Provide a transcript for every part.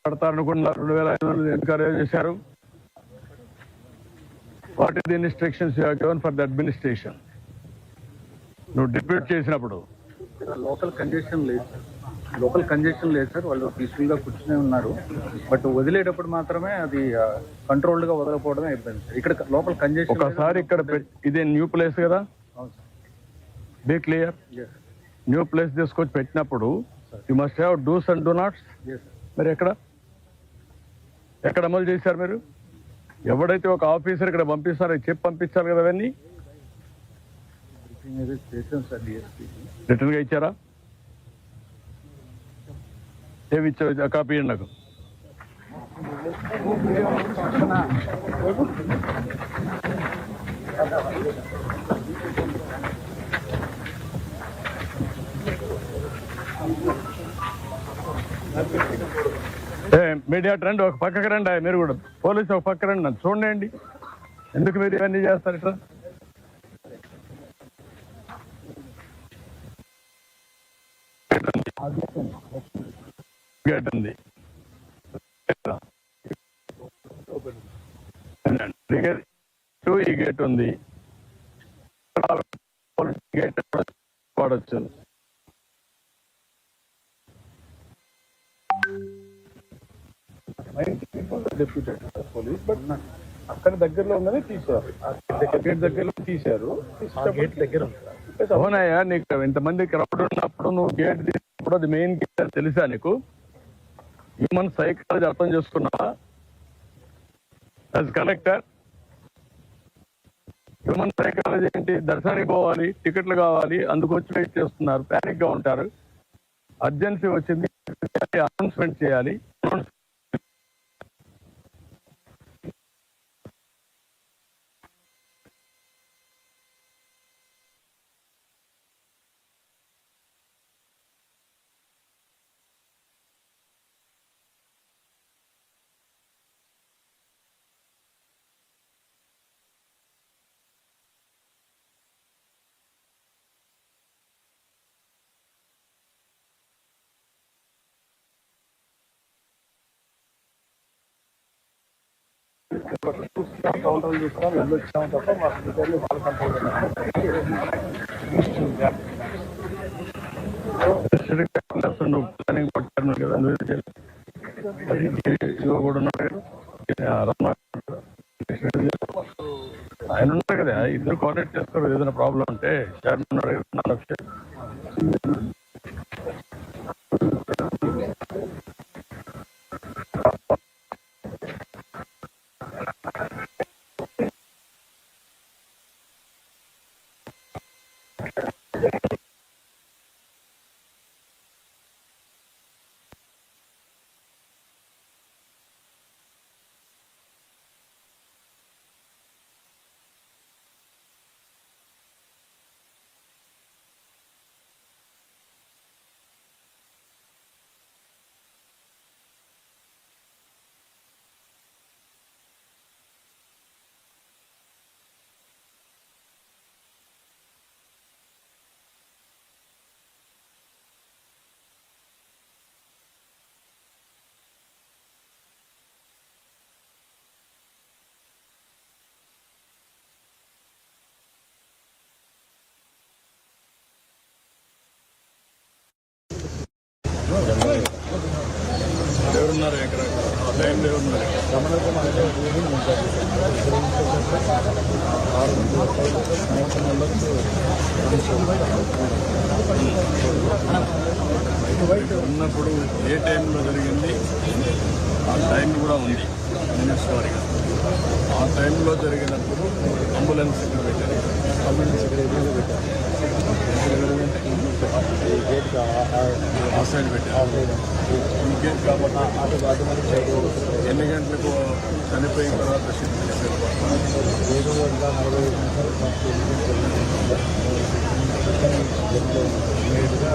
పడతారనుకున్నారు, 2,500 encourage చేశారు. What is the instructions you have given for the administration? నువ్వు డిప్యూట్ చేసినప్పుడు local congestion లేదు sir. వాళ్ళు పీస్ఫుల్ గా కూర్చునే ఉన్నారు. బట్ వదిలేటప్పుడు మాత్రమే అది కంట్రోల్డ్ గా వదలకపోవడమే అయిపోయింది సార్. ఇక్కడ లోకల్ కంజెషన్ ఒకసారి ఇక్కడ ఇదే న్యూ ప్లేస్ కదా, బీ క్లియర్. న్యూ ప్లేస్ తీసుకొచ్చి పెట్టినప్పుడు you must have dos and do nots. మరి ఎక్కడ అమలు చేశారు మీరు? ఎవడైతే ఒక ఆఫీసర్ ఇక్కడ పంపిస్తారో చెప్పి పంపించాలి కదా. అవన్నీ రిటర్న్ గా ఇచ్చారా? ఏమి ఇచ్చారు? కాపీ ఇవ్వండి నాకు. మీడియా రండి, ఒక పక్కకి రండి. మీరు కూడా పోలీసు ఒక పక్క రండి, నన్ను చూడండి. ఎందుకు మీరు ఇవన్నీ చేస్తారు ఇట్లా? గేట్ ఉంది, ఈ గేట్ ఉంది, గేట్ వాడచ్చు. పోలీస్ బట్ అక్కడ దగ్గరలో ఉన్నది తీశారు. గేట్ దగ్గరలో తీశారు. గేట్ దగ్గర అవునాయా? నీకు ఇంతమంది క్రౌడ్ ఉన్నప్పుడు నువ్వు గేట్ తీసినప్పుడు అది మెయిన్ గేట్ అని తెలుసా నీకు? హ్యూమన్ సైకాలజీ అర్థం చేసుకున్నావా? యాజ్ కలెక్టర్ హ్యూమన్ సైకాలజీ ఏంటి? దర్శనానికి పోవాలి, టికెట్లు కావాలి, అందుకు వచ్చి వెయిట్ చేస్తున్నారు, ప్యానిక్ గా ఉంటారు. అర్జెన్సీ వచ్చింది, అనౌన్స్మెంట్ చేయాలి. కౌంటర్లు చూస్తాం, వెళ్ళొచ్చాము తప్ప మా స్పీకర్లు వాళ్ళ కంట్రోల్ ఆయన ఉన్నారు కదా, ఇద్దరు కోఆర్డినేట్ చేస్తారు. ఏదైనా ప్రాబ్లం ఉంటే చైర్మన్ ఎవరున్నారు ఇక్కడ టైంలో ఉన్నారు? ఉన్నప్పుడు ఏ టైంలో జరిగింది ఆ టైం కూడా ఉంది మినిట్స్ వారిగా. ఆ టైంలో జరిగినప్పుడు అంబులెన్స్ ఇక్కడ పెట్టారు. అంబులెన్స్ ఇక్కడ పెట్టారు. ఈ గేట్కి ఆ సైడ్ పెట్టారు ఈ గేట్ కాబట్టి అటు మనకి సైడ్ ఎన్ని గంటలకు చనిపోయిన తర్వాత షిఫ్ట్ చేశారు 7:45 ఇమీడియట్గా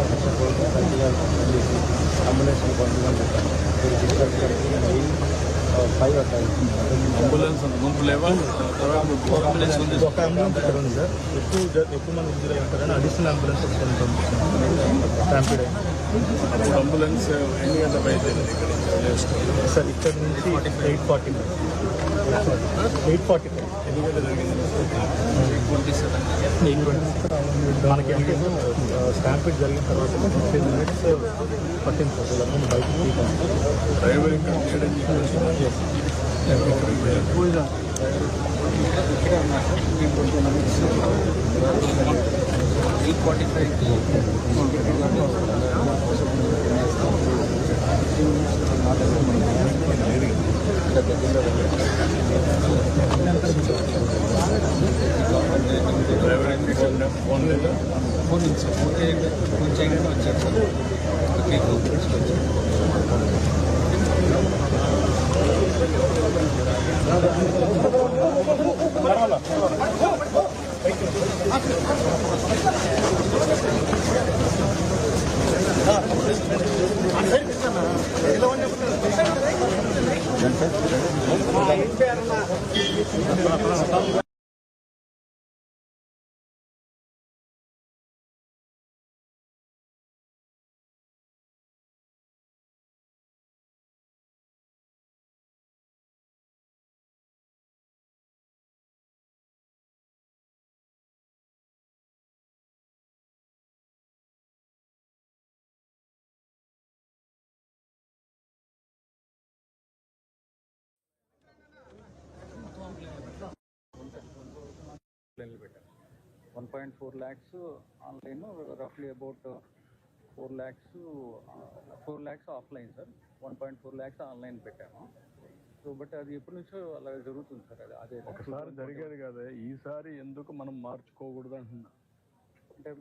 అంబులెన్స్ పండుగ పెట్టాను 5 అట్లా అంబులెన్స్ ముందు లేవా అంబులెన్స్ ఉంది ఒక అంబులెన్స్ ఇక్కడ ఉంది సార్ ఎక్కువ మంది ఇంజరీ ఉంటారని అడిషనల్ అంబులెన్స్ స్టాంపీడ్ అప్పుడు అంబులెన్స్ ఎన్ని గంటల బయలుదేరింది ఇక్కడ నుంచి సార్ ఇక్కడ నుంచి 8:45 ఎన్ని గంటలు జరిగింది 8:27 మనకి అంటే స్టాంపీడ్ జరిగిన తర్వాత 15 minutes పట్టింది సార్ వీళ్ళందరూ బయటకు తీయడానికి. డ్రైవర్ ఇంకా చేయడం డ్రైవర్ ఏం చేశాడు ఫోన్ లేదా ఫోన్ చేయగానే వచ్చారు సార్ పెట్టాను 1.4 lakhs ఆన్లైన్ రఫ్లీ about 4 lakhs offline sir 1.4 lakhs online పెట్టాము సో బట్ అది ఎప్పటి నుంచో అలా జరుగుతుంది సార్ అదే ఒకసారి జరిగేది కదా ఈసారి ఎందుకు మనం మార్చుకోకూడదు అంటున్నా అంటే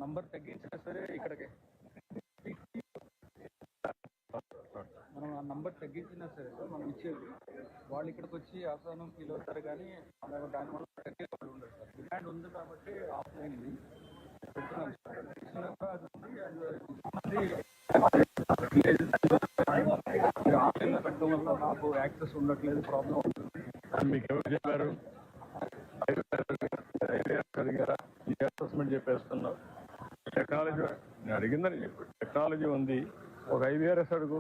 నంబర్ తగ్గించినా సరే ఇక్కడికి మనం ఆ నంబర్ తగ్గించినా సరే సార్ మనం ఇచ్చేది వాళ్ళు ఇక్కడికి వచ్చి ఆసానం ఫీల్ అవుతారు కానీ దానివల్ల తగ్గే వాళ్ళు ఉండదు సార్ డిమాండ్ ఉంది కాబట్టి ఆఫ్లైన్ పెడుతున్నాం సార్ ఆన్లైన్లో పెట్టడం వల్ల నాకు యాక్సెస్ ఉండట్లేదు ప్రాబ్లం ఉంటుంది మీకు ఎవరు చెప్పారు అడిగారా ఈ అసెస్మెంట్ చెప్పేస్తున్నావు టెక్నాలజీ నేను అడిగిందని చెప్పు టెక్నాలజీ ఉంది ఒక IVRS అడుగు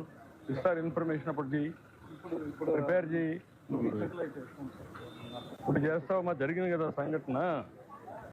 ఇస్తారు ఇన్ఫర్మేషన్ అప్పటికి ఇప్పుడు ప్రిపేర్ చేయి చేస్తాం సార్ ఇప్పుడు చేస్తావు మా జరిగింది కదా సంఘటన